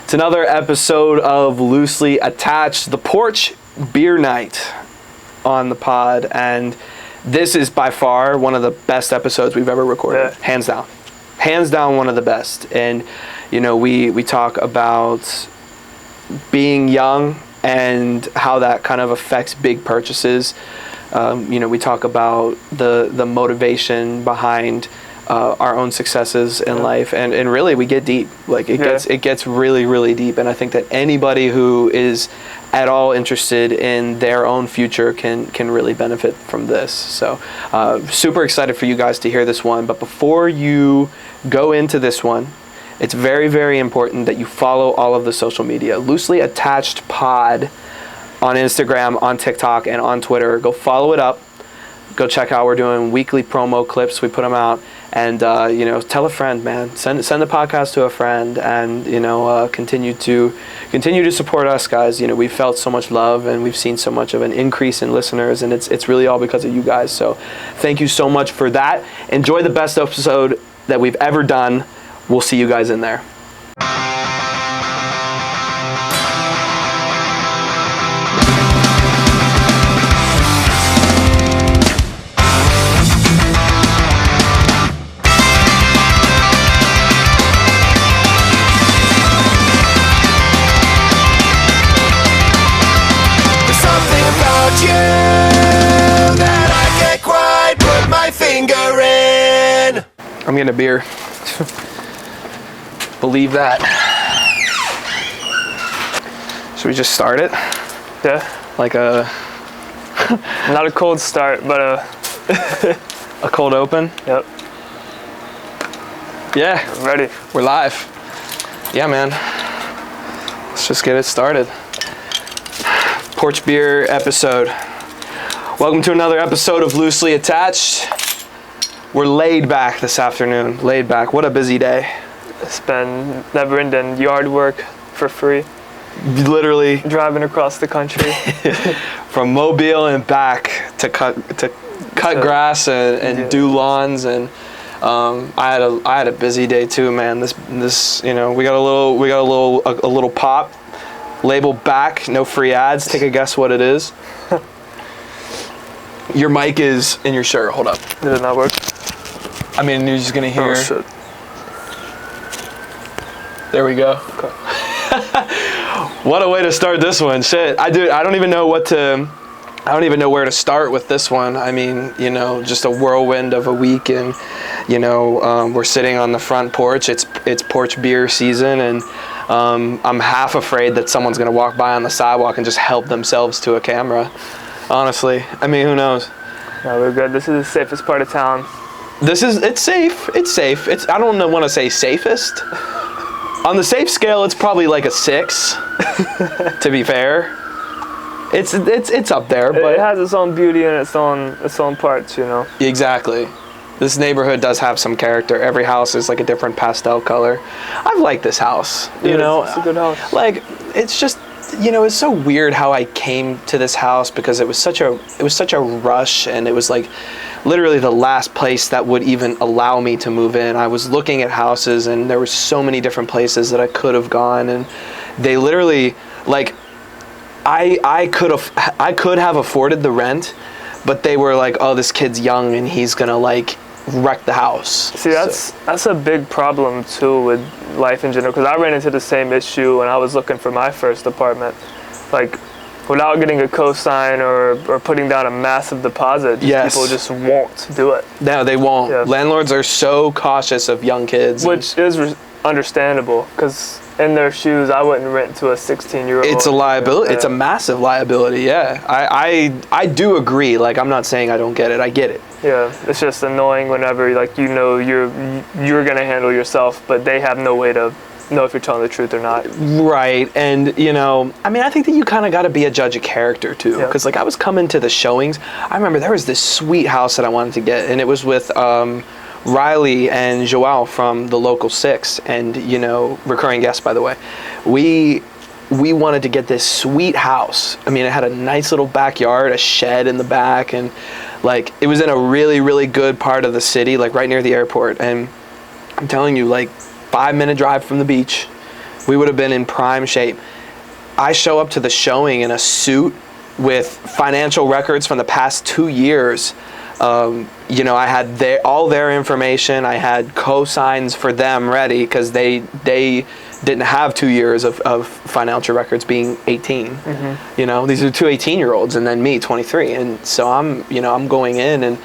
It's another episode of Loosely Attached, the Porch beer night on the pod, and this is by far one of the best episodes we've ever recorded. Yeah. Hands down one of the best. And you know, we talk about being young and how that kind of affects big purchases. You know, we talk about the motivation behind our own successes in life, and really we get deep. Like it gets really, really deep, and I think that anybody who is at all interested in their own future can really benefit from this. So super excited for you guys to hear this one. But before you go into this one, it's very, very important that you follow all of the social media. Loosely Attached Pod on Instagram, on TikTok, and on Twitter. Go follow it up. Go check out. We're doing weekly promo clips. We put them out, and you know, tell a friend, man. Send the podcast to a friend, and you know, continue to support us, guys. You know, we've felt so much love, and we've seen so much of an increase in listeners, and it's really all because of you guys. So, thank you so much for that. Enjoy the best episode that we've ever done. We'll see you guys in there. I'm getting a beer. Believe that. Should we just start it? Yeah. Like Not a cold start, but a cold open? Yep. Yeah. I'm ready. We're live. Yeah, man. Let's just get it started. Porch beer episode. Welcome to another episode of Loosely Attached. We're laid back this afternoon. Laid back. What a busy day. It's been never-ending yard work for free. Literally driving across the country from Mobile and back to cut grass and do lawns, and I had a busy day too, man. This you know, we got a little pop labeled back, no free ads. Take a guess what it is. Your mic is in your shirt. Hold up. Did it not work? I mean, you're just gonna hear. Oh shit. There we go. Okay. What a way to start this one. Shit. I don't even know where to start with this one. I mean, you know, just a whirlwind of a week, and you know, we're sitting on the front porch. It's porch beer season, and I'm half afraid that someone's gonna walk by on the sidewalk and just help themselves to a camera. Honestly, I mean, who knows? No, we're good. This is the safest part of town. It's safe. I don't want to say safest. On the safe scale, it's probably like a 6. To be fair, it's up there, but it has its own beauty and its own parts, you know. Exactly. This neighborhood does have some character. Every house is like a different pastel color. I've liked this house. You know, it's a good house. Like, it's just, you know, it's so weird how I came to this house, because it was such a rush, and it was like literally the last place that would even allow me to move in. I was looking at houses, and there were so many different places that I could have gone, and they literally, like, I could have afforded the rent, but they were like, oh, this kid's young and he's gonna like wreck the house. See, that's a big problem too with life in general, because I ran into the same issue when I was looking for my first apartment. Like, without getting a cosign or putting down a massive deposit, people just won't do it. No, they won't. Yeah. Landlords are so cautious of young kids. Which is understandable, because in their shoes, I wouldn't rent to a 16-year-old. It's a liability. Yeah. It's a massive liability, yeah. I do agree. Like, I'm not saying I don't get it. I get it. Yeah, it's just annoying whenever, like, you know you're going to handle yourself, but they have no way to know if you're telling the truth or not. Right, and, you know, I mean, I think that you kind of got to be a judge of character, too. Because, like, I was coming to the showings. I remember there was this sweet house that I wanted to get, and it was with Riley and Joelle from the local 6, and, you know, recurring guests, by the way. We wanted to get this sweet house. I mean, it had a nice little backyard, a shed in the back, and like it was in a really, really good part of the city, like right near the airport. And I'm telling you, like 5-minute drive from the beach, We would have been in prime shape. I show up to the showing in a suit with financial records from the past 2 years. You know, I had all their information. I had cosigns for them ready because they didn't have 2 years of financial records, being 18. You know, these are two 18-year-olds, and then me, 23. And so I'm going in, and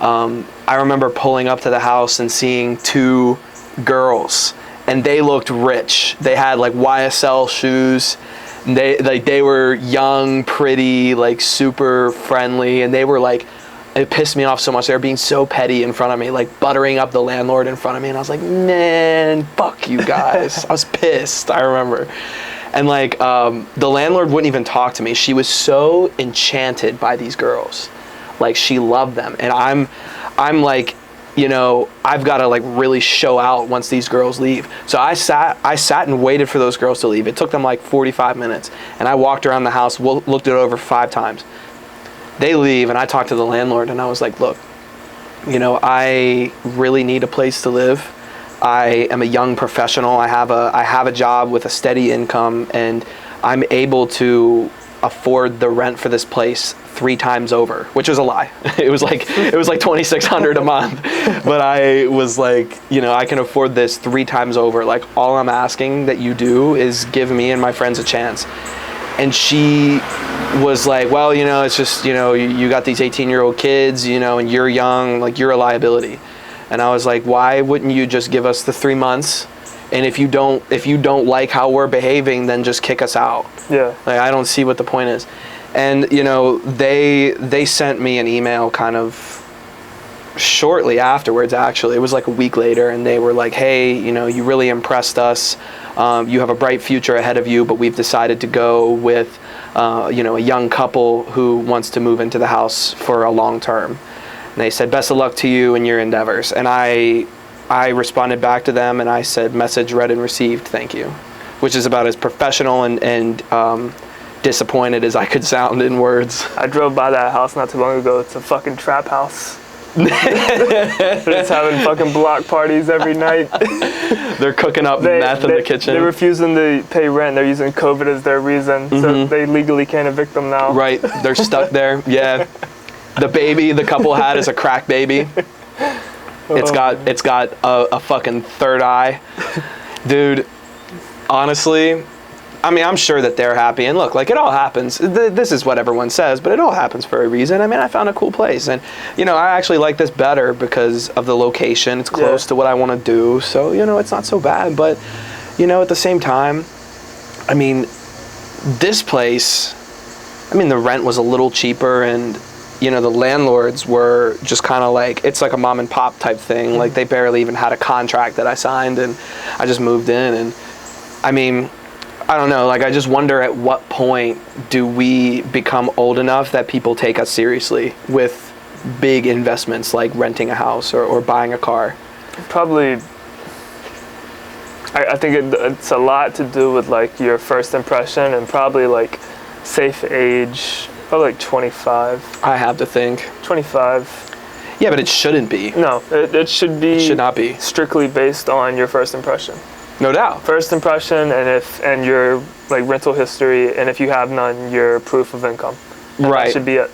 I remember pulling up to the house and seeing two girls, and they looked rich. They had like YSL shoes. They were young, pretty, like super friendly, and they were like, it pissed me off so much. They were being so petty in front of me, like buttering up the landlord in front of me, and I was like, man, fuck you guys. I was pissed, I remember. And like the landlord wouldn't even talk to me. She was so enchanted by these girls, like she loved them, and I'm like, you know, I've got to like really show out once these girls leave. So I sat and waited for those girls to leave. It took them like 45 minutes, and I walked around the house, looked it over 5 times. They leave, and I talked to the landlord, and I was like, look, you know, I really need a place to live. I am a young professional. I have a job with a steady income, and I'm able to afford the rent for this place 3 times over, which was a lie. It was like $2,600 a month, but I was like, you know, I can afford this 3 times over. Like, all I'm asking that you do is give me and my friends a chance. And she was like, well, you know, it's just, you know, you got these 18-year-old kids, you know, and you're young, like you're a liability. And I was like, why wouldn't you just give us the 3 months? And if you don't like how we're behaving, then just kick us out. Yeah. Like, I don't see what the point is. And, you know, they sent me an email kind of shortly afterwards, actually. It was like a week later, and they were like, hey, you know, you really impressed us. You have a bright future ahead of you, but we've decided to go with, you know, a young couple who wants to move into the house for a long term. And they said, best of luck to you in your endeavors. And I responded back to them, and I said, message read and received, thank you. Which is about as professional and disappointed as I could sound in words. I drove by that house not too long ago. It's a fucking trap house. They're just having fucking block parties every night. They're cooking up meth in the kitchen. They're refusing to pay rent. They're using COVID as their reason, so they legally can't evict them now. Right, they're stuck there. Yeah, the baby the couple had is a crack baby. It's got a fucking third eye, dude. Honestly, I mean, I'm sure that they're happy. And look, like, it all happens. This is what everyone says, but it all happens for a reason. I mean, I found a cool place. And, you know, I actually like this better because of the location. It's close to what I want to do. So, you know, it's not so bad. But, you know, at the same time, I mean, this place, I mean, the rent was a little cheaper, and, you know, the landlords were just kind of like, it's like a mom and pop type thing. Like, they barely even had a contract that I signed, and I just moved in. And, I mean, I don't know, like, I just wonder at what point do we become old enough that people take us seriously with big investments like renting a house or buying a car? Probably, I think it's a lot to do with, like, your first impression, and probably, like, safe age, probably like 25. I have to think. 25. Yeah, but it shouldn't be. No, it should be. It should not be. Strictly based on your first impression. No doubt. First impression, and your, like, rental history, and if you have none, your proof of income. And right. That should be it.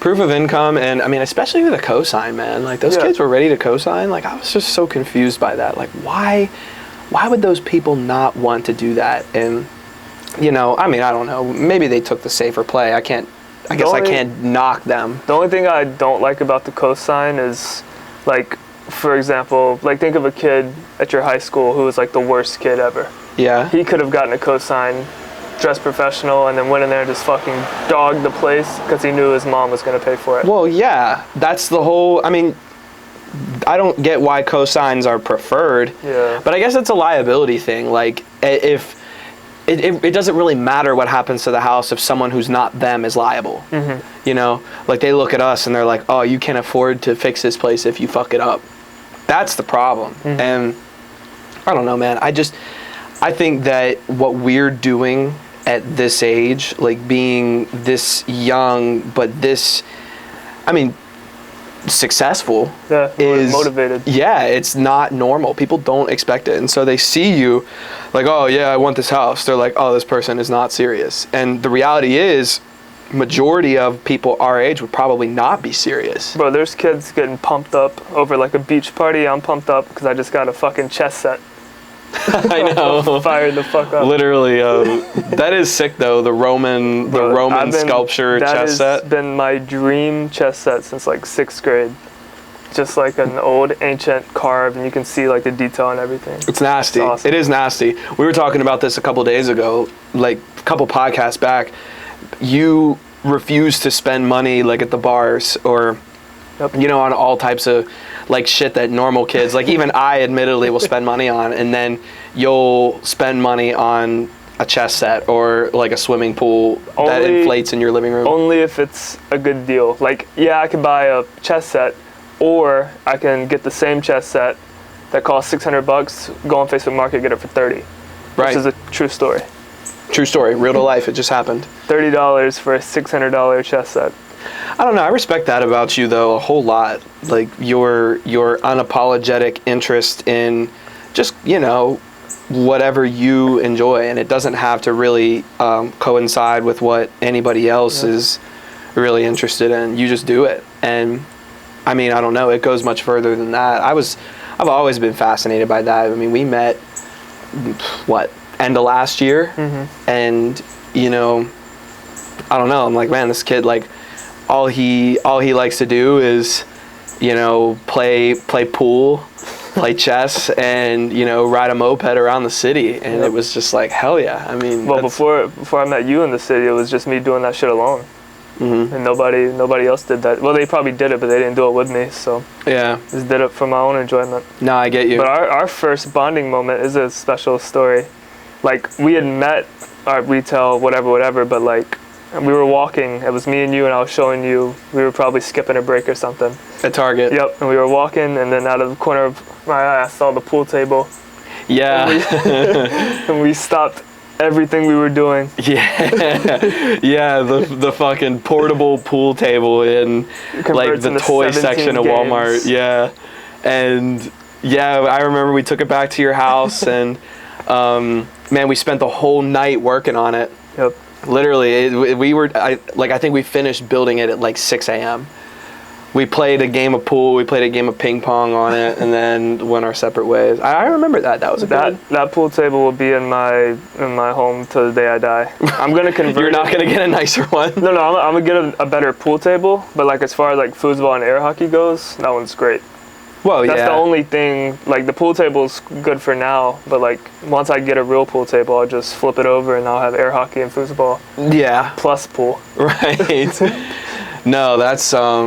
Proof of income, and I mean, especially with a cosign, man. Like, those kids were ready to cosign. Like, I was just so confused by that. Like, why would those people not want to do that? And, you know, I mean, I don't know. Maybe they took the safer play. I guess I can't knock them. The only thing I don't like about the cosign is, like, for example, like, think of a kid at your high school who was like the worst kid ever. Yeah. He could have gotten a cosign, dressed professional, and then went in there and just fucking dogged the place because he knew his mom was going to pay for it. Well, yeah, that's the whole, I mean, I don't get why cosigns are preferred. Yeah. But I guess it's a liability thing. Like, if it doesn't really matter what happens to the house if someone who's not them is liable. You know, like, they look at us and they're like, oh, you can't afford to fix this place if you fuck it up. That's the problem. And I don't know, man. I think that what we're doing at this age, like, being this young, but this, I mean, successful, is motivated. Yeah, it's not normal. People don't expect it. And so they see you like, oh yeah, I want this house, they're like, oh, this person is not serious. And the reality is, majority of people our age would probably not be serious. Bro, there's kids getting pumped up over like a beach party. I'm pumped up because I just got a fucking chess set. I know. Fired the fuck up. Literally, that is sick though. The Roman sculpture chess set. That has been my dream chess set since like 6th grade. Just like an old ancient carved, and you can see like the detail and everything. It's nasty. It's awesome. It is nasty. We were talking about this a couple days ago, like a couple podcasts back. You refuse to spend money like at the bars or, you know, on all types of like shit that normal kids, like even I admittedly will spend money on, and then you'll spend money on a chess set or like a swimming pool that inflates in your living room. Only if it's a good deal. Like, yeah, I could buy a chess set, or I can get the same chess set that costs $600, go on Facebook Market, get it for $30. Right. This is a true story. True story, real to life, it just happened. $30 for a $600 chess set. I don't know, I respect that about you though a whole lot. Like your unapologetic interest in just, you know, whatever you enjoy, and it doesn't have to really coincide with what anybody else is really interested in. You just do it. And I mean, I don't know, it goes much further than that. I've always been fascinated by that. I mean, we met, end of last year, and, you know, I don't know, I'm like, man, this kid, like, all he likes to do is, you know, play pool, play chess, and, you know, ride a moped around the city. And it was just like, hell yeah. I mean, well, before I met you in the city, it was just me doing that shit alone. And nobody else did that. Well, they probably did it, but they didn't do it with me. So yeah, just did it for my own enjoyment. No, I get you. But our first bonding moment is a special story. Like, we had met at retail, whatever, but like, we were walking. It was me and you, and I was showing you. We were probably skipping a break or something. At Target. Yep. And we were walking, and then out of the corner of my eye, I saw the pool table. Yeah. And we stopped everything we were doing. Yeah, the fucking portable pool table in like the toy section of Walmart. Yeah. And yeah, I remember we took it back to your house, and man, we spent the whole night working on it. Yep. Literally, I think we finished building it at like 6 a.m. We played a game of pool, we played a game of ping pong on it, and then went our separate ways. I remember that. That was that pool table will be in my home till the day I die. I'm gonna convert. You're not gonna get a nicer one. No, I'm gonna get a better pool table. But like, as far as like foosball and air hockey goes, that one's great. Well, That's yeah. the only thing. Like, the pool table's good for now, but like, once I get a real pool table, I'll just flip it over and I'll have air hockey and foosball. Yeah. Plus pool. Right. No, that's I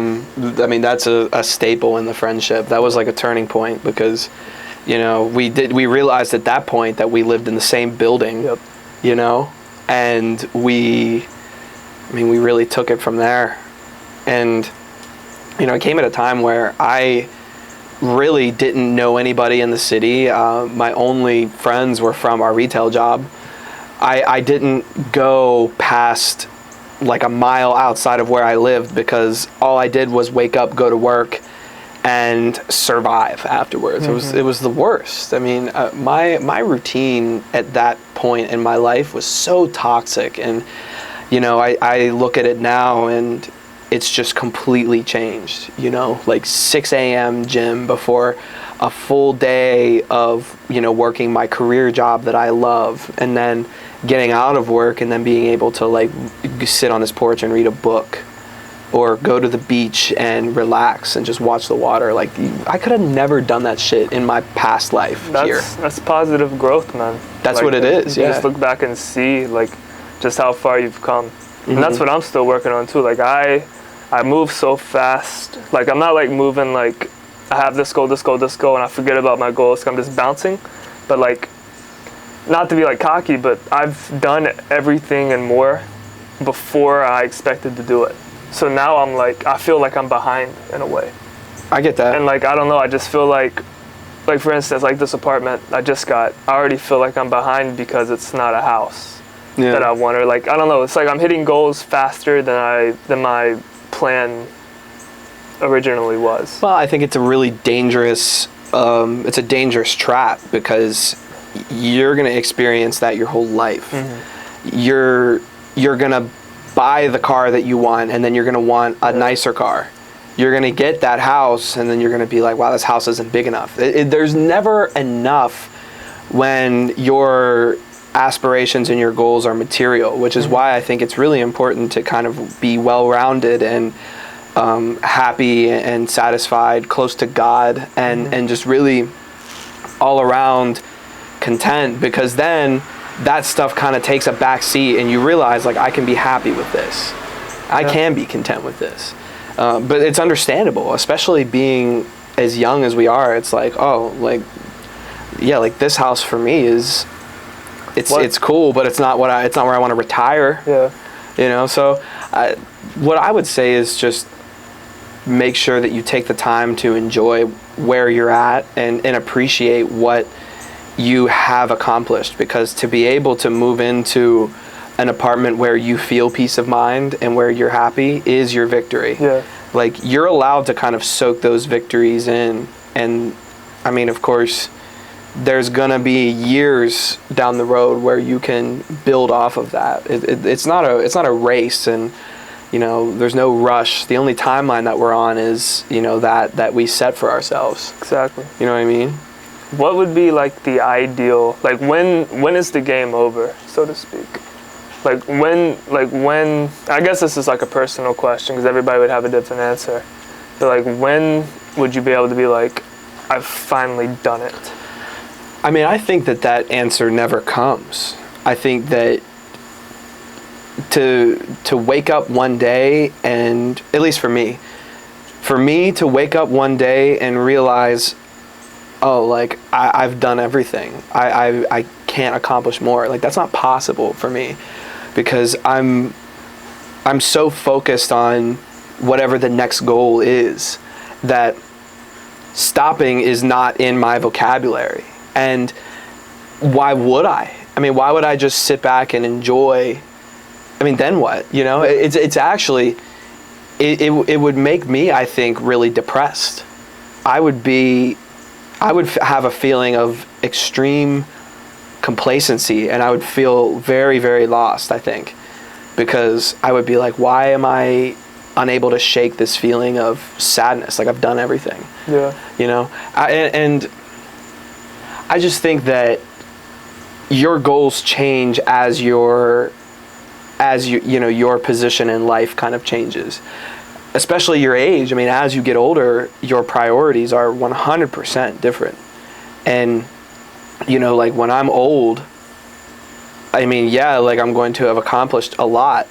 mean, that's a staple in the friendship. That was like a turning point because, you know, we realized at that point that we lived in the same building. Yep. You know, and we really took it from there. And, you know, it came at a time where I really didn't know anybody in the city. My only friends were from our retail job. I didn't go past like a mile outside of where I lived because all I did was wake up, go to work, and survive afterwards. It was the worst. I mean, my routine at that point in my life was so toxic, and you know, I look at it now and it's just completely changed. You know, like 6 a.m. gym before a full day of, you know, working my career job that I love, and then getting out of work and then being able to like sit on this porch and read a book or go to the beach and relax and just watch the water. Like, I could have never done that shit in my past life here. That's positive growth, man. That's like, what it is, you yeah. just look back and see like just how far you've come. And that's what I'm still working on too. Like, I move so fast. Like, I'm not like moving like I have this goal, and I forget about my goals. I'm just bouncing. But like, not to be like cocky, but I've done everything and more before I expected to do it. So now I'm like, I feel like I'm behind in a way. I get that. And like, I don't know, I just feel like for instance, like this apartment I just got, I already feel like I'm behind because it's not a house that I want. Or like, I don't know, it's like I'm hitting goals faster than my plan originally was. Well, I think it's a really dangerous, it's a dangerous trap because you're going to experience that your whole life. You're going to buy the car that you want, and then you're going to want a nicer car. You're going to get that house, and then you're going to be like, wow, this house isn't big enough. There's never enough when your aspirations and your goals are material, which is why I think it's really important to kind of be well-rounded and happy and satisfied, close to God, and just really all around content, because then that stuff kind of takes a back seat and you realize, like, I can be happy with this. I can be content with this. But it's understandable, especially being as young as we are. It's like, oh, like, yeah, like this house for me is, it's cool, but it's not where I want to retire. Yeah. You know, so what I would say is just make sure that you take the time to enjoy where you're at and appreciate what you have accomplished, because to be able to move into an apartment where you feel peace of mind and where you're happy is your victory. Yeah. Like, you're allowed to kind of soak those victories in, and I mean, of course, there's gonna be years down the road where you can build off of that. It's not a race, and you know, there's no rush. The only timeline that we're on is, you know, that we set for ourselves. Exactly. You know what I mean? What would be like the ideal, like when is the game over, so to speak? Like when, I guess this is like a personal question because everybody would have a different answer. But like, when would you be able to be like, I've finally done it? I mean, I think that answer never comes. I think that to wake up one day, and at least for me to wake up one day and realize, oh, like I've done everything. I can't accomplish more. Like, that's not possible for me, because I'm so focused on whatever the next goal is that stopping is not in my vocabulary. And why would I? I mean, why would I just sit back and enjoy? I mean, then what? You know, it's actually, it would make me, I think, really depressed. I would have a feeling of extreme complacency, and I would feel very, very lost, I think, because I would be like, why am I unable to shake this feeling of sadness? Like, I've done everything. Yeah. You know, and I just think that your goals change as you know, your position in life kind of changes, especially your age. I mean, as you get older, your priorities are 100% different. And, you know, like when I'm old, I mean, yeah, like I'm going to have accomplished a lot,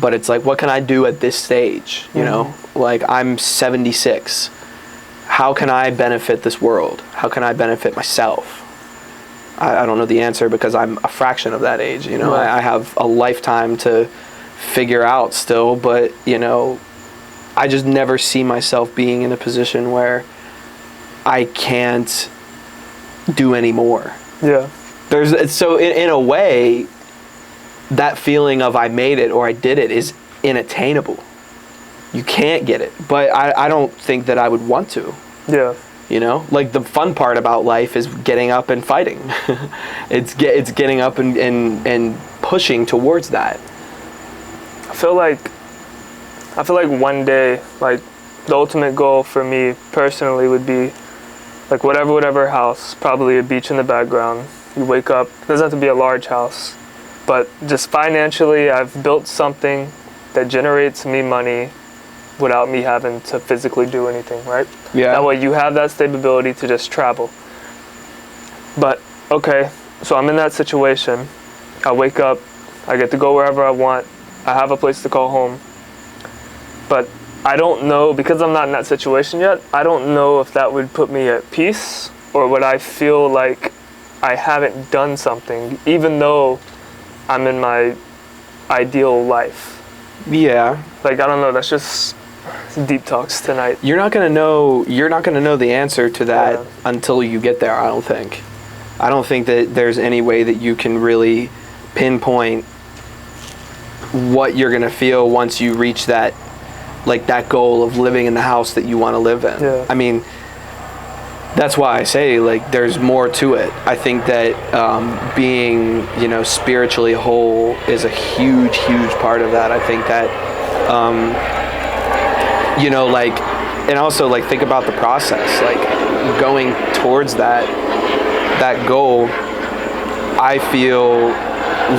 but it's like, what can I do at this stage? You know, like I'm 76. How can I benefit this world? How can I benefit myself? I don't know the answer, because I'm a fraction of that age. You know, Right. I have a lifetime to figure out still, but, you know, I just never see myself being in a position where I can't do any more. Yeah. So in a way, that feeling of I made it or I did it is inattainable. You can't get it, but I don't think that I would want to. Yeah. You know, like the fun part about life is getting up and fighting. it's getting up and pushing towards that. I feel like one day, like the ultimate goal for me personally would be like whatever house, probably a beach in the background. You wake up, it doesn't have to be a large house, but just financially, I've built something that generates me money without me having to physically do anything, right? Yeah. That way you have that stability to just travel. But, okay, so I'm in that situation. I wake up, I get to go wherever I want. I have a place to call home. But I don't know, because I'm not in that situation yet, I don't know if that would put me at peace, or would I feel like I haven't done something, even though I'm in my ideal life. Yeah. Like, I don't know, that's just deep talks tonight. You're not gonna know the answer to that Yeah. until you get there, I don't think. I don't think that there's any way that you can really pinpoint what you're gonna feel once you reach that, like that goal of living in the house that you want to live in. Yeah. I mean, that's why I say, like, there's more to it. I think that being, spiritually whole is a huge, huge part of that. I think that, like, and also, like, think about the process, like, going towards that goal. I feel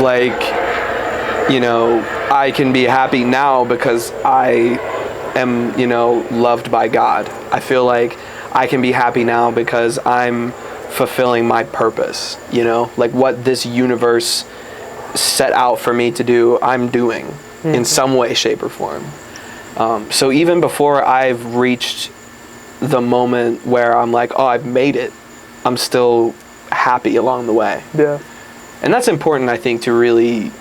like, I can be happy now because I am, loved by God. I feel like I can be happy now because I'm fulfilling my purpose, like what this universe set out for me to do, I'm doing in some way, shape, or form. So even before I've reached the moment where I'm like, oh, I've made it, I'm still happy along the way. Yeah. And that's important, I think, to really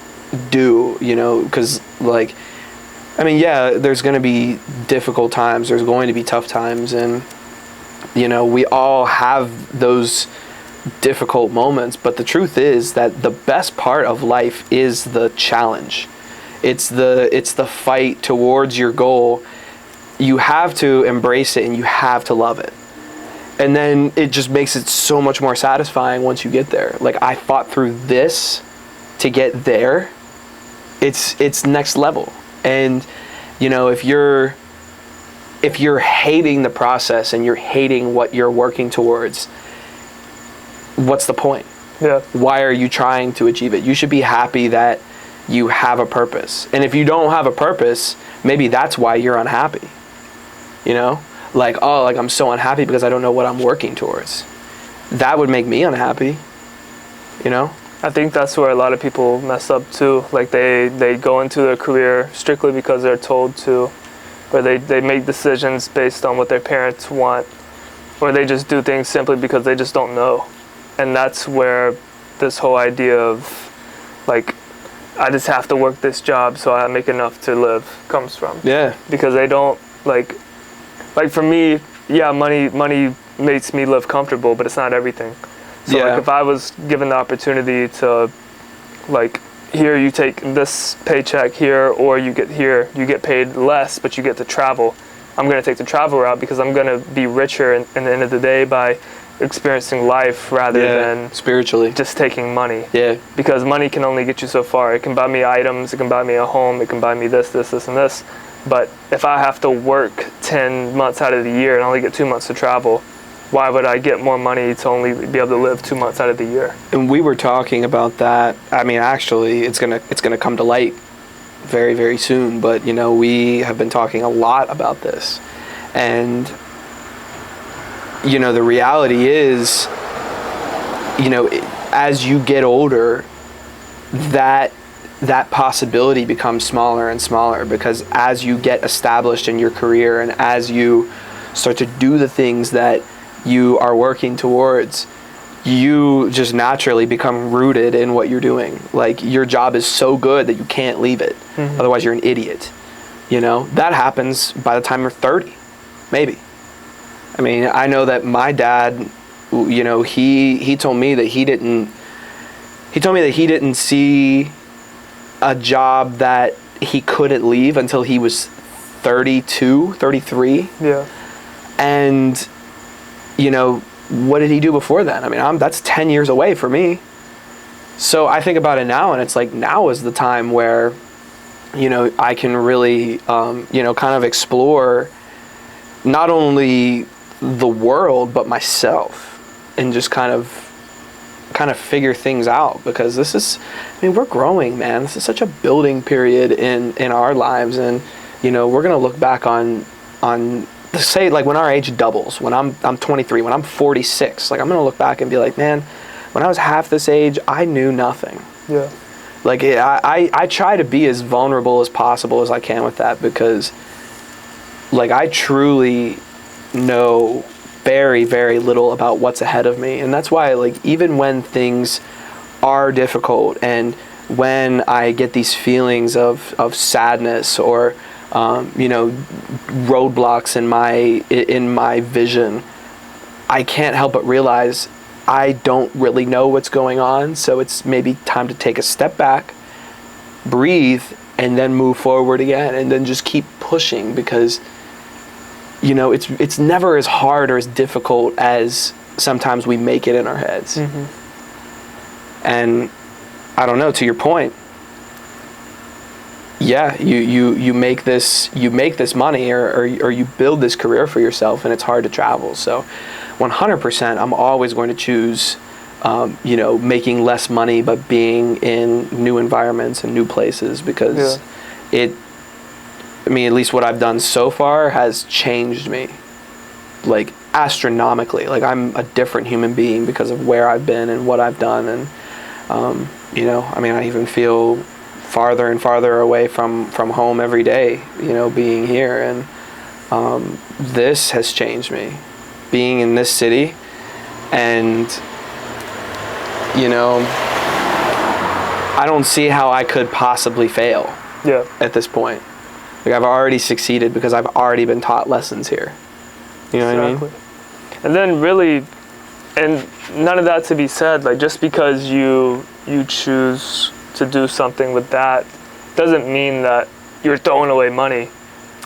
do, because, like, I mean, yeah, there's going to be difficult times, there's going to be tough times, and we all have those difficult moments, but the truth is that the best part of life is the challenge. It's the fight towards your goal. You have to embrace it and you have to love it. And then it just makes it so much more satisfying once you get there. Like, I fought through this to get there. It's next level. And if you're hating the process and you're hating what you're working towards, what's the point? Yeah. Why are you trying to achieve it? You should be happy that you have a purpose. And if you don't have a purpose, maybe that's why you're unhappy. Like, oh, like, I'm so unhappy because I don't know what I'm working towards. That would make me unhappy, I think that's where a lot of people mess up too. Like, they go into their career strictly because they're told to, or they make decisions based on what their parents want, or they just do things simply because they just don't know. And that's where this whole idea of, like, I just have to work this job so I make enough to live comes from. Yeah. Because they don't, like for me, yeah, money makes me live comfortable, but it's not everything. So like, if I was given the opportunity to, like, here you take this paycheck here, or you get paid less, but you get to travel, I'm going to take the travel route because I'm going to be richer in the end of the day by experiencing life rather than spiritually just taking money. Yeah. Because money can only get you so far. It can buy me items, it can buy me a home, it can buy me this, and this. But if I have to work 10 months out of the year and only get 2 months to travel, why would I get more money to only be able to live 2 months out of the year? And we were talking about that. I mean, actually, it's gonna come to light very, very soon. But we have been talking a lot about this, and the reality is, as you get older, that possibility becomes smaller and smaller, because as you get established in your career and as you start to do the things that you are working towards, you just naturally become rooted in what you're doing. Like, your job is so good that you can't leave it. Mm-hmm. Otherwise you're an idiot. That happens by the time you're 30, maybe. I mean, I know that my dad, he told me that he didn't see a job that he couldn't leave until he was 32, 33. Yeah. And what did he do before then? I mean, that's 10 years away for me. So I think about it now, and it's like, now is the time where, I can really, kind of explore not only the world, but myself, and just kind of figure things out, because this is, we're growing, man. This is such a building period in our lives. And, we're going to look back on say, like, when our age doubles, when I'm 23, when I'm 46, like, I'm going to look back and be like, man, when I was half this age, I knew nothing. Yeah. Like, I try to be as vulnerable as possible as I can with that, because, like, I truly know very, very little about what's ahead of me. And that's why, like, even when things are difficult and when I get these feelings of sadness or roadblocks in my vision, I can't help but realize I don't really know what's going on. So it's maybe time to take a step back, breathe, and then move forward again, and then just keep pushing, because you know, it's never as hard or as difficult as sometimes we make it in our heads. And I don't know, to your point, yeah, you make this money or you build this career for yourself, and it's hard to travel. So 100% I'm always going to choose you know, making less money but being in new environments and new places, because I mean, at least what I've done so far has changed me, like, astronomically. Like, I'm a different human being because of where I've been and what I've done. And you know, I mean, I even feel farther and farther away from home every day, you know, being here. And this has changed me, being in this city. And you know, I don't see how I could possibly fail at this point. Like, I've already succeeded because I've already been taught lessons here. You know what I mean? And then really, and none of that to be said, like, just because you choose to do something with that doesn't mean that you're throwing away money.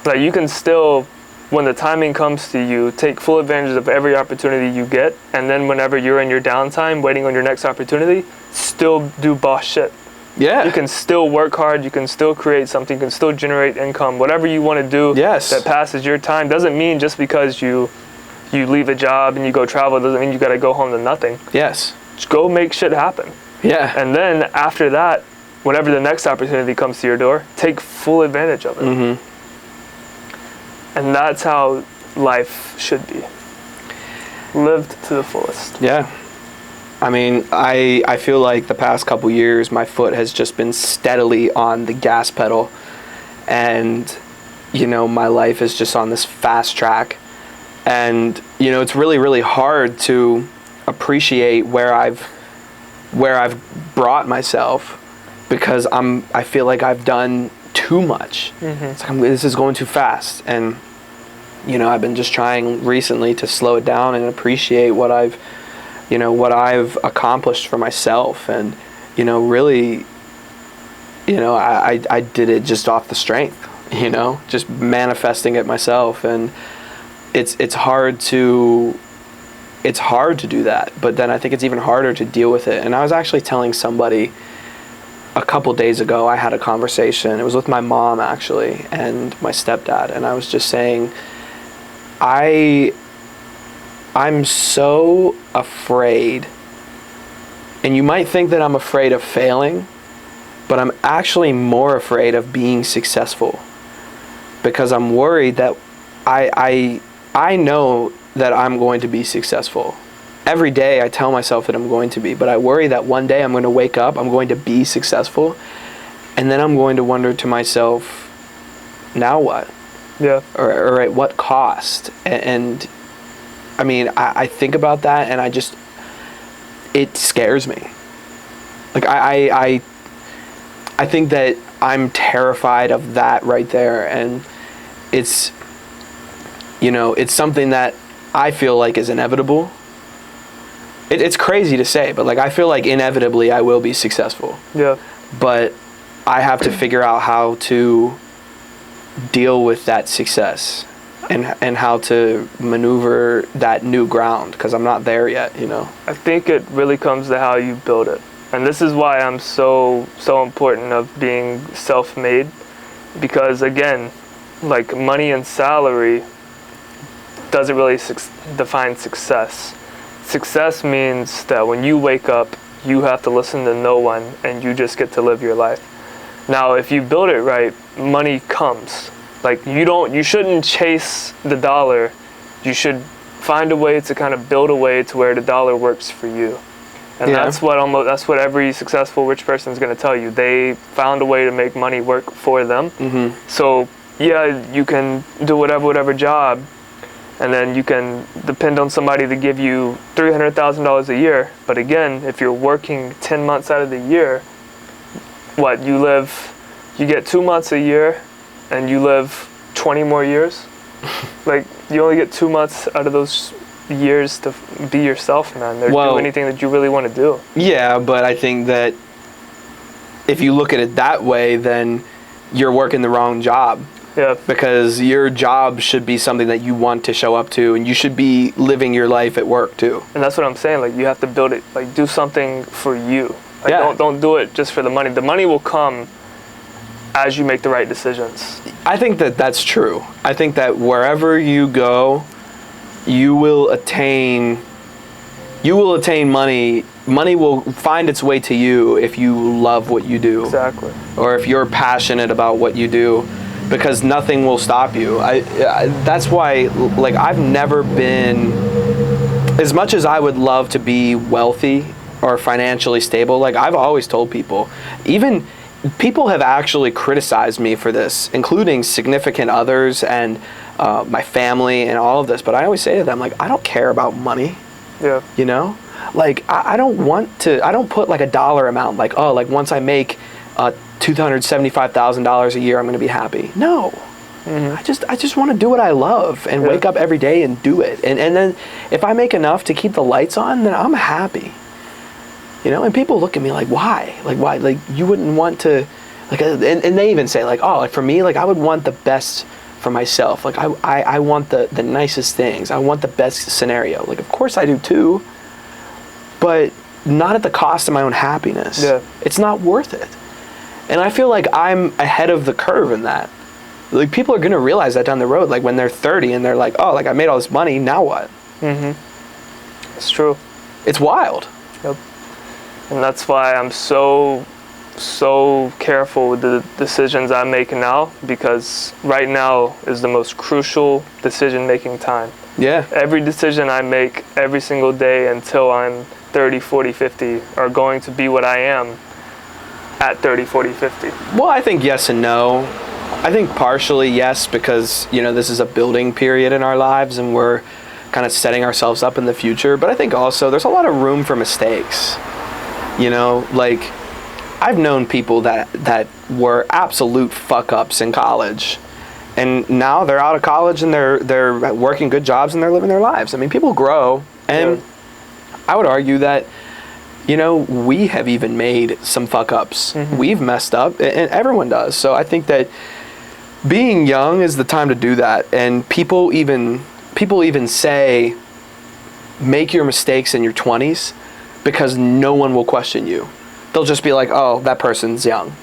Like, you can still, when the timing comes to you, take full advantage of every opportunity you get, and then whenever you're in your downtime waiting on your next opportunity, still do boss shit. Yeah. You can still work hard, you can still create something, you can still generate income, whatever you want to do that passes your time. Doesn't mean just because you leave a job and you go travel, doesn't mean you got to go home to nothing. Yes. Just go make shit happen. Yeah. And then after that, whenever the next opportunity comes to your door, take full advantage of it. And that's how life should be. Lived to the fullest. Yeah. I mean, I feel like the past couple years, my foot has just been steadily on the gas pedal. And, you know, my life is just on this fast track. And, you know, it's really, really hard to appreciate where I've brought myself, because I feel like I've done too much. It's like, this is going too fast. And, you know, I've been just trying recently to slow it down and appreciate what I've accomplished for myself. And, you know, really, you know, I did it just off the strength, you know, just manifesting it myself. And it's hard to do that, but then I think it's even harder to deal with it. And I was actually telling somebody a couple days ago, I had a conversation. It was with my mom, actually, and my stepdad. And I was just saying, I'm so afraid, and you might think that I'm afraid of failing, but I'm actually more afraid of being successful, because I'm worried that I know that I'm going to be successful. Every day I tell myself that I'm going to be, but I worry that one day I'm going to wake up, I'm going to be successful, and then I'm going to wonder to myself, now what? Yeah. Or at what cost? And I mean, I think about that, and it scares me. Like, I think that I'm terrified of that right there, and it's, you know, it's something that I feel like is inevitable. It's crazy to say, but, like, I feel like inevitably I will be successful. Yeah. But I have to figure out how to deal with that success and how to maneuver that new ground, because I'm not there yet, you know. I think it really comes to how you build it. And this is why I'm so important of being self-made, because, again, like, money and salary doesn't really define success. Success means that when you wake up, you have to listen to no one and you just get to live your life. Now, if you build it right, money comes. Like, you shouldn't chase the dollar. You should find a way to kind of build a way to where the dollar works for you. And that's what every successful rich person is going to tell you. They found a way to make money work for them. So, yeah, you can do whatever job, and then you can depend on somebody to give you $300,000 a year. But again, if you're working 10 months out of the year, you get 2 months a year, and you live 20 more years. Like, you only get 2 months out of those years to be yourself, man. Or do anything that you really want to do. Yeah, but I think that if you look at it that way, then you're working the wrong job. Yeah. Because your job should be something that you want to show up to, and you should be living your life at work too. And that's what I'm saying. Like, you have to build it. Like, do something for you. Like, Yeah. don't do it just for the money. The money will come as you make the right decisions. I think that that's true. I think that wherever you go, you will attain money. Money will find its way to you if you love what you do. Exactly. Or if you're passionate about what you do, because nothing will stop you. That's why, like, I've never been, as much as I would love to be wealthy or financially stable, like, I've always told people, even people have actually criticized me for this, including significant others and my family and all of this. But I always say to them, like, I don't care about money. Yeah. You know, like, I don't put like a dollar amount, like, oh, like once I make $275,000 a year, I'm going to be happy. No. Mm-hmm. I just want to do what I love and wake up every day and do it. And then if I make enough to keep the lights on, then I'm happy. You know, and people look at me like, why? Like, why? Like, you wouldn't want to, like, and they even say, like, oh, like, for me, like, I would want the best for myself. Like, I want the nicest things. I want the best scenario. Like, of course I do too, but not at the cost of my own happiness. Yeah. It's not worth it. And I feel like I'm ahead of the curve in that. Like, people are going to realize that down the road, like when they're 30 and they're like, oh, like, I made all this money, now what? Mm-hmm. It's true. It's wild. Yep. And that's why I'm so careful with the decisions I'm making now, because right now is the most crucial decision-making time. Yeah. Every decision I make every single day until I'm 30, 40, 50 are going to be what I am at 30, 40, 50. Well, I think yes and no. I think partially yes, because, you know, this is a building period in our lives and we're kind of setting ourselves up in the future. But I think also there's a lot of room for mistakes. You know, like, I've known people that were absolute fuck-ups in college, and now they're out of college and they're working good jobs and they're living their lives. I mean, people grow, and I would argue that, you know, we have even made some fuck-ups. Mm-hmm. We've messed up, and everyone does. So I think that being young is the time to do that. And people even say, make your mistakes in your 20s, because no one will question you. They'll just be like, oh, that person's young.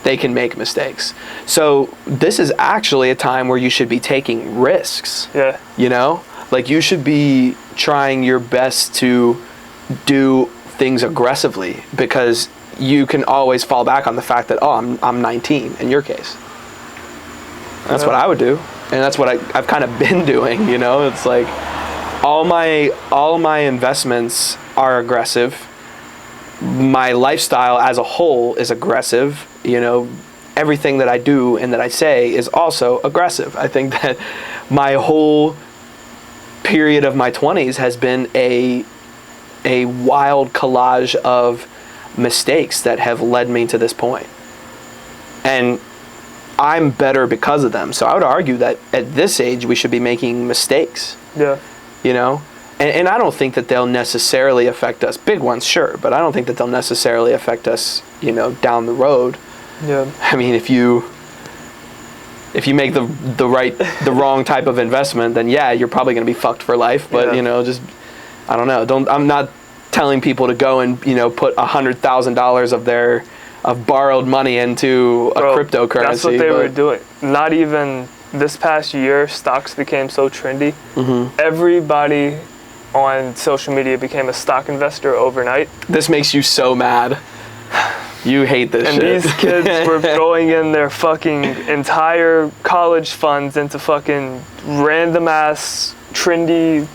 They can make mistakes. So this is actually a time where you should be taking risks. Yeah. You know? Like, you should be trying your best to do things aggressively, because you can always fall back on the fact that, oh, I'm 19 in your case. That's what I would do. And that's what I've kind of been doing, you know? It's like all my investments are aggressive. My lifestyle as a whole is aggressive. You know, everything that I do and that I say is also aggressive. I think that my whole period of my 20s has been a wild collage of mistakes that have led me to this point. And I'm better because of them. So I would argue that at this age we should be making mistakes. Yeah. You know? And I don't think that they'll necessarily affect us. Big ones, sure, but I don't think that they'll necessarily affect us, you know, down the road. Yeah. I mean, if you make the wrong type of investment, then yeah, you're probably going to be fucked for life. But you know, just, I don't know. I'm not telling people to go and, you know, put $100,000 of borrowed money into a cryptocurrency. That's what they were doing. Not even this past year, stocks became so trendy. Mm-hmm. Everybody on social media became a stock investor overnight. This makes you so mad. You hate this shit. And these kids were throwing in their fucking entire college funds into fucking random ass, trendy,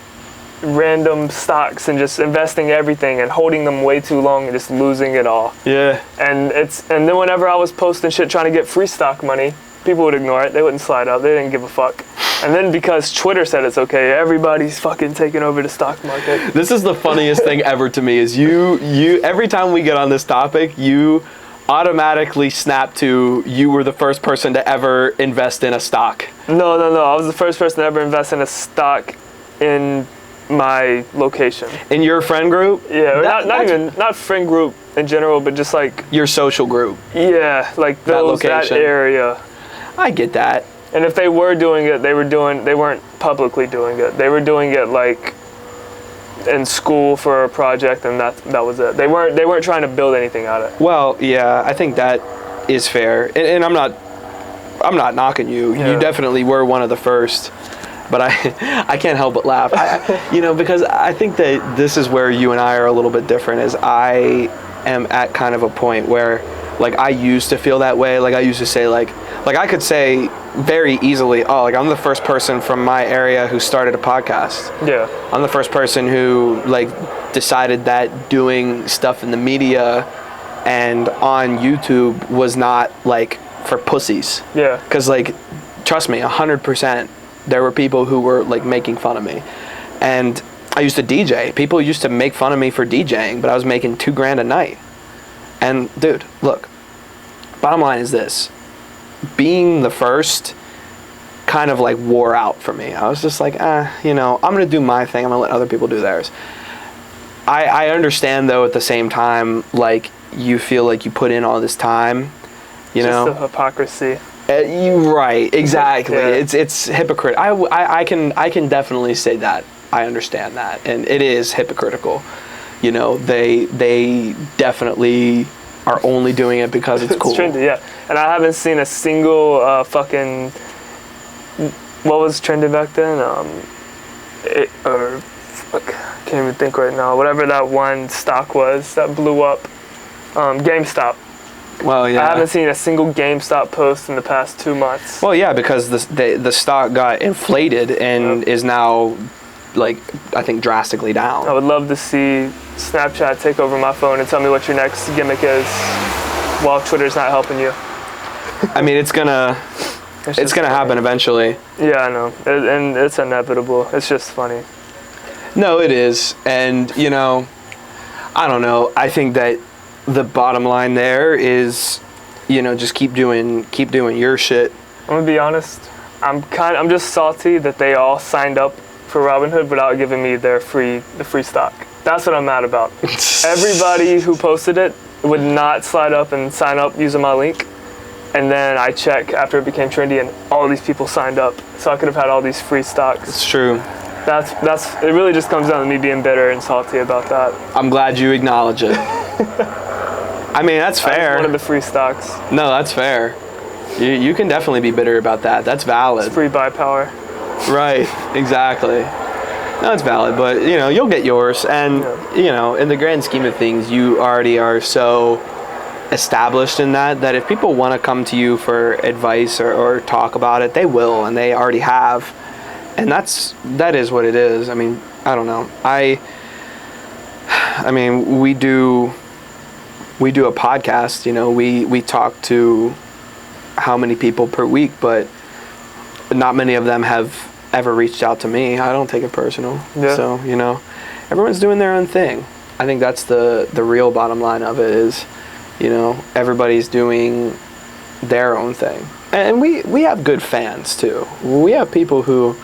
random stocks and just investing everything and holding them way too long and just losing it all. Yeah. And then whenever I was posting shit trying to get free stock money, people would ignore it. They wouldn't slide up. They didn't give a fuck. And then because Twitter said it's okay, everybody's fucking taking over the stock market. This is the funniest thing ever to me is you every time we get on this topic, you automatically snap to you were the first person to ever invest in a stock. No. I was the first person to ever invest in a stock in my location. In your friend group? Yeah, not friend group in general, but just like your social group. Yeah, like that area. I get that. And if they were doing it, they weren't publicly doing it. They were doing it like in school for a project, and that was it. They weren't trying to build anything out of it. Well, yeah, I think that is fair, and I'm not knocking you. Yeah. You definitely were one of the first, but I can't help but laugh. Because I think that this is where you and I are a little bit different. Is I am at kind of a point where, like, I used to feel that way. Like, I used to say like I could say very easily, oh, like, I'm the first person from my area who started a podcast. Yeah. I'm the first person who, like, decided that doing stuff in the media and on YouTube was not, like, for pussies. Yeah. Because, like, trust me, 100%, there were people who were, like, making fun of me. And I used to DJ. People used to make fun of me for DJing, but I was making $2,000 a night. And, dude, look, bottom line is this. Being the first kind of, like, wore out for me. I was just like, I'm going to do my thing. I'm going to let other people do theirs. I understand, though, at the same time, like, you feel like you put in all this time, you know? Just the hypocrisy. Right, exactly. Yeah. It's hypocrite. I can definitely say that. I understand that, and it is hypocritical. You know, they definitely are only doing it because it's cool. It's trendy, yeah. And I haven't seen a single fucking, what was trending back then? I can't even think right now. Whatever that one stock was that blew up, GameStop. Well, yeah. I haven't seen a single GameStop post in the past 2 months. Well, yeah, because the stock got inflated and is now, like, I think drastically down. I would love to see Snapchat take over my phone and tell me what your next gimmick is while Twitter's not helping you. I mean, it's gonna happen eventually. Yeah, I know, and it's inevitable. It's just funny. No, it is, and I don't know. I think that the bottom line there is, just keep doing your shit. I'm gonna be honest. I'm just salty that they all signed up for Robinhood without giving me the free stock. That's what I'm mad about. Everybody who posted it would not slide up and sign up using my link. And then I check after it became trendy and all these people signed up. So I could have had all these free stocks. It's true. It really just comes down to me being bitter and salty about that. I'm glad you acknowledge it. I mean, that's fair. I just wanted the free stocks. No, that's fair. You can definitely be bitter about that. That's valid. It's free buy power. Right, exactly. No, it's valid, but you'll get yours, and in the grand scheme of things, you already are so established in that if people want to come to you for advice or talk about it, they will, and they already have, and that is what it is. I mean, I don't know. I mean, we do a podcast. We talk to how many people per week, but not many of them have ever reached out to me. I don't take it personal. Yeah. So, everyone's doing their own thing. I think that's the real bottom line of it is, everybody's doing their own thing. And we have good fans too. We have people who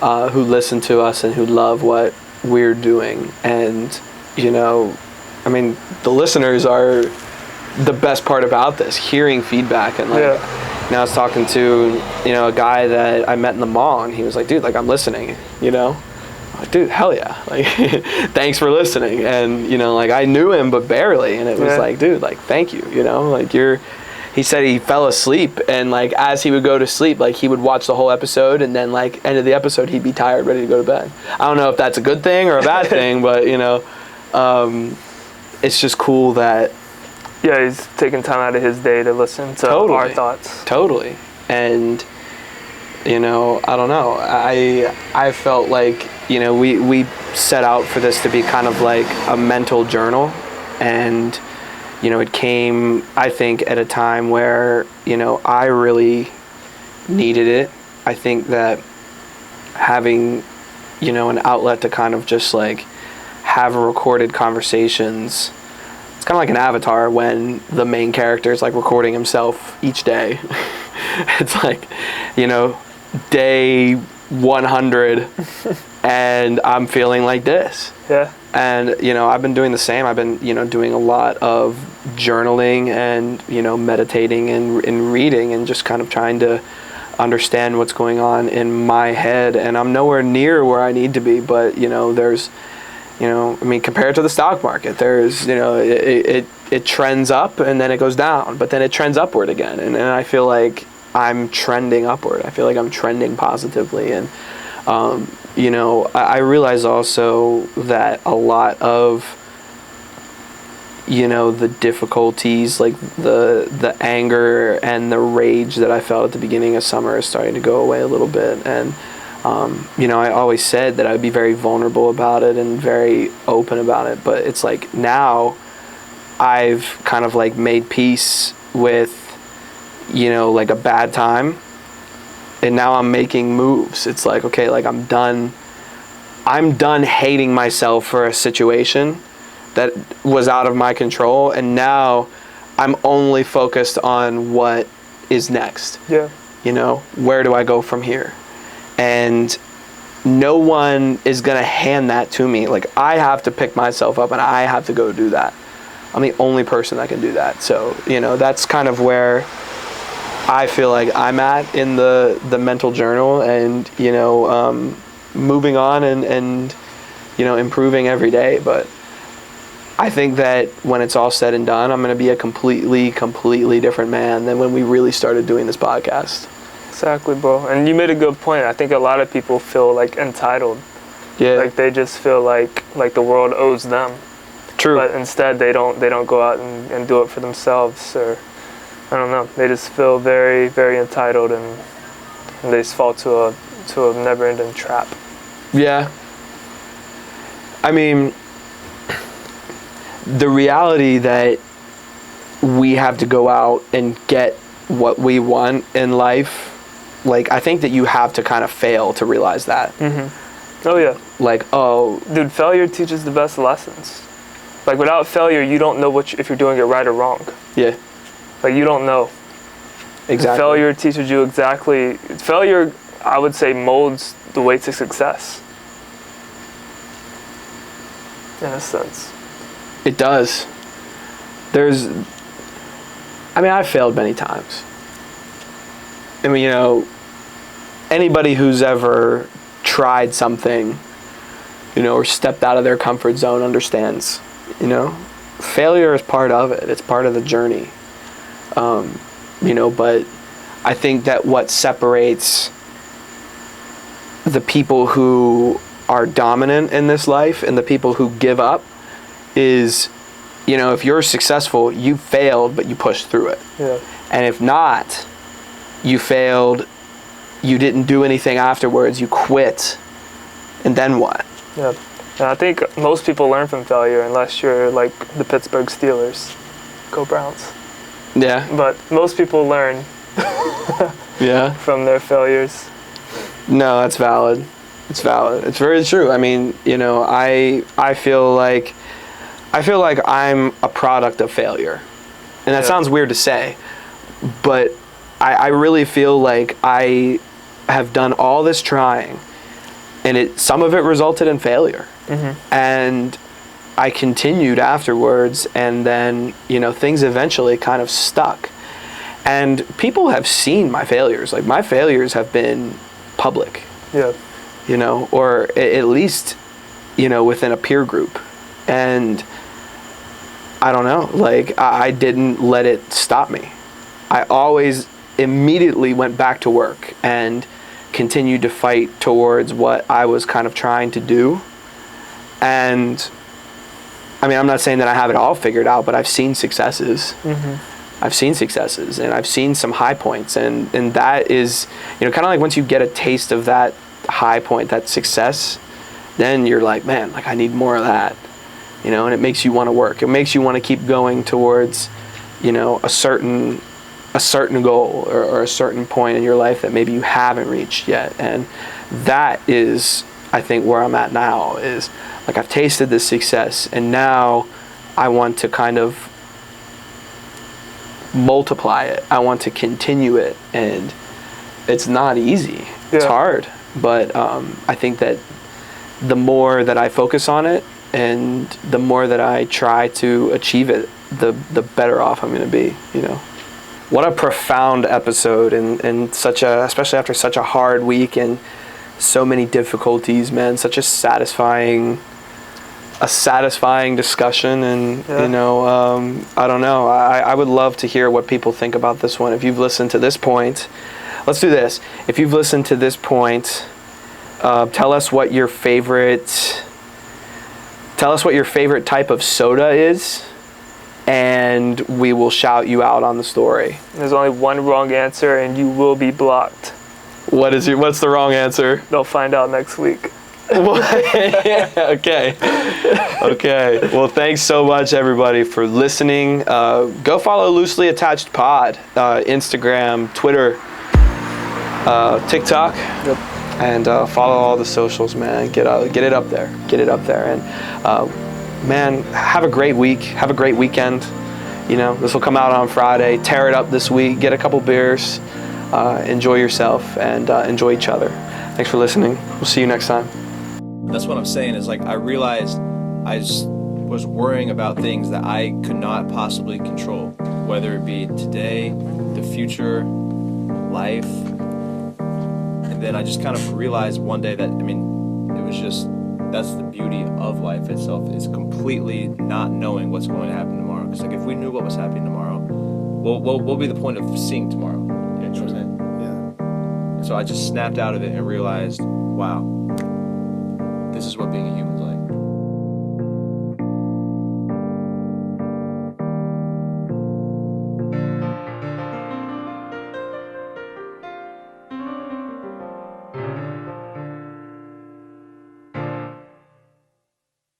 listen to us and who love what we're doing. And, I mean, the listeners are the best part about this, hearing feedback and I was talking to, a guy that I met in the mall, and he was like, dude, like, I'm listening, I'm like, dude, hell yeah. Like, thanks for listening. And, like, I knew him, but barely. And it was like, dude, like, thank you, like, he said he fell asleep, and, like, as he would go to sleep, like, he would watch the whole episode, and then, like, end of the episode, he'd be tired, ready to go to bed. I don't know if that's a good thing or a bad thing, but, it's just cool that, yeah, he's taking time out of his day to listen to our thoughts. Totally. And, I don't know. I felt like, we set out for this to be kind of like a mental journal. And, it came, I think, at a time where, I really needed it. I think that having, an outlet to kind of just like have recorded conversations, kind of like an Avatar when the main character is like recording himself each day. It's like, day 100 and I'm feeling like this. Yeah. And, I've been doing the same. I've been, doing a lot of journaling and, meditating and reading and just kind of trying to understand what's going on in my head, and I'm nowhere near where I need to be. But there's, I mean, compared to the stock market, there's, it trends up and then it goes down, but then it trends upward again, and I feel like I'm trending upward. I feel like I'm trending positively, and I realize also that a lot of the difficulties, like the anger and the rage that I felt at the beginning of summer is starting to go away a little bit. And I always said that I would be very vulnerable about it and very open about it, but it's like now I've kind of like made peace with like a bad time, and now I'm making moves. It's like, okay, like I'm done hating myself for a situation that was out of my control, and now I'm only focused on what is next. Yeah. Where do I go from here? And no one is gonna hand that to me. Like, I have to pick myself up and I have to go do that. I'm the only person that can do that. So, that's kind of where I feel like I'm at in the mental journal, and, moving on and improving every day. But I think that when it's all said and done, I'm going to be a completely different man than when we really started doing this podcast. Exactly, bro. And you made a good point. I think a lot of people feel like entitled. Yeah. Like they just feel like the world owes them. True. But instead they don't go out and do it for themselves, or I don't know. They just feel very, very entitled, and they just fall to a never-ending trap. Yeah. I mean, the reality that we have to go out and get what we want in life, like, I think that you have to kind of fail to realize that. Mm-hmm. Oh, yeah. Like, oh. Dude, failure teaches the best lessons. Like, without failure, you don't know if you're doing it right or wrong. Yeah. Like, you don't know. Exactly. Failure teaches you exactly. Failure, I would say, molds the way to success. In a sense. It does. I've failed many times. I mean, anybody who's ever tried something, or stepped out of their comfort zone understands, failure is part of it. It's part of the journey. But I think that what separates the people who are dominant in this life and the people who give up is, if you're successful, you failed, but you pushed through it. Yeah. And if not, you failed, you didn't do anything afterwards, you quit, and then what? Yeah. And I think most people learn from failure, unless you're like the Pittsburgh Steelers. Go Browns. Yeah. But most people learn yeah. from their failures. No, that's valid. It's valid. It's very true. I mean, I feel like I'm a product of failure. And that sounds weird to say, but I really feel like I have done all this trying, and some of it resulted in failure. Mm-hmm. And I continued afterwards, and then, things eventually kind of stuck. And people have seen my failures. Like, my failures have been public. Yeah. Or at least, within a peer group. And I don't know, like, I didn't let it stop me. I always immediately went back to work and continued to fight towards what I was kind of trying to do. And I mean, I'm not saying that I have it all figured out, but I've seen successes. Mm-hmm. I've seen successes, and I've seen some high points, and that is, kind of like once you get a taste of that high point, that success, then you're like, man, like, I need more of that, and it makes you want to work. It makes you want to keep going towards, a certain goal or a certain point in your life that maybe you haven't reached yet. And that is, I think, where I'm at now, is like, I've tasted this success, and now I want to kind of multiply it. I want to continue it, and it's not easy. Yeah. It's hard, but I think that the more that I focus on it and the more that I try to achieve it, the better off I'm going to be, What a profound episode, and especially after such a hard week and so many difficulties, man. Such a satisfying discussion, and I don't know. I would love to hear what people think about this one. If you've listened to this point, let's do this. If you've listened to this point, tell us what your favorite type of soda is, and we will shout you out on the story. There's only one wrong answer, and you will be blocked. What's the wrong answer? They'll find out next week. Okay. Well, thanks so much, everybody, for listening. Go follow Loosely Attached Pod, Instagram, Twitter, TikTok. Yep. And follow all the socials, man. Get it up there. And man, have a great week. Have a great weekend. This will come out on Friday. Tear it up this week. Get a couple beers. Enjoy yourself and enjoy each other. Thanks for listening. We'll see you next time. That's what I'm saying is, like, I realized I was worrying about things that I could not possibly control, whether it be today, the future, life. And then I just kind of realized one day that, it was just, that's the beauty of life itself, is completely not knowing what's going to happen tomorrow. Because, like, if we knew what was happening tomorrow, what will be the point of seeing tomorrow? You know what I'm saying? Yeah. And so I just snapped out of it and realized, wow, this is what being a human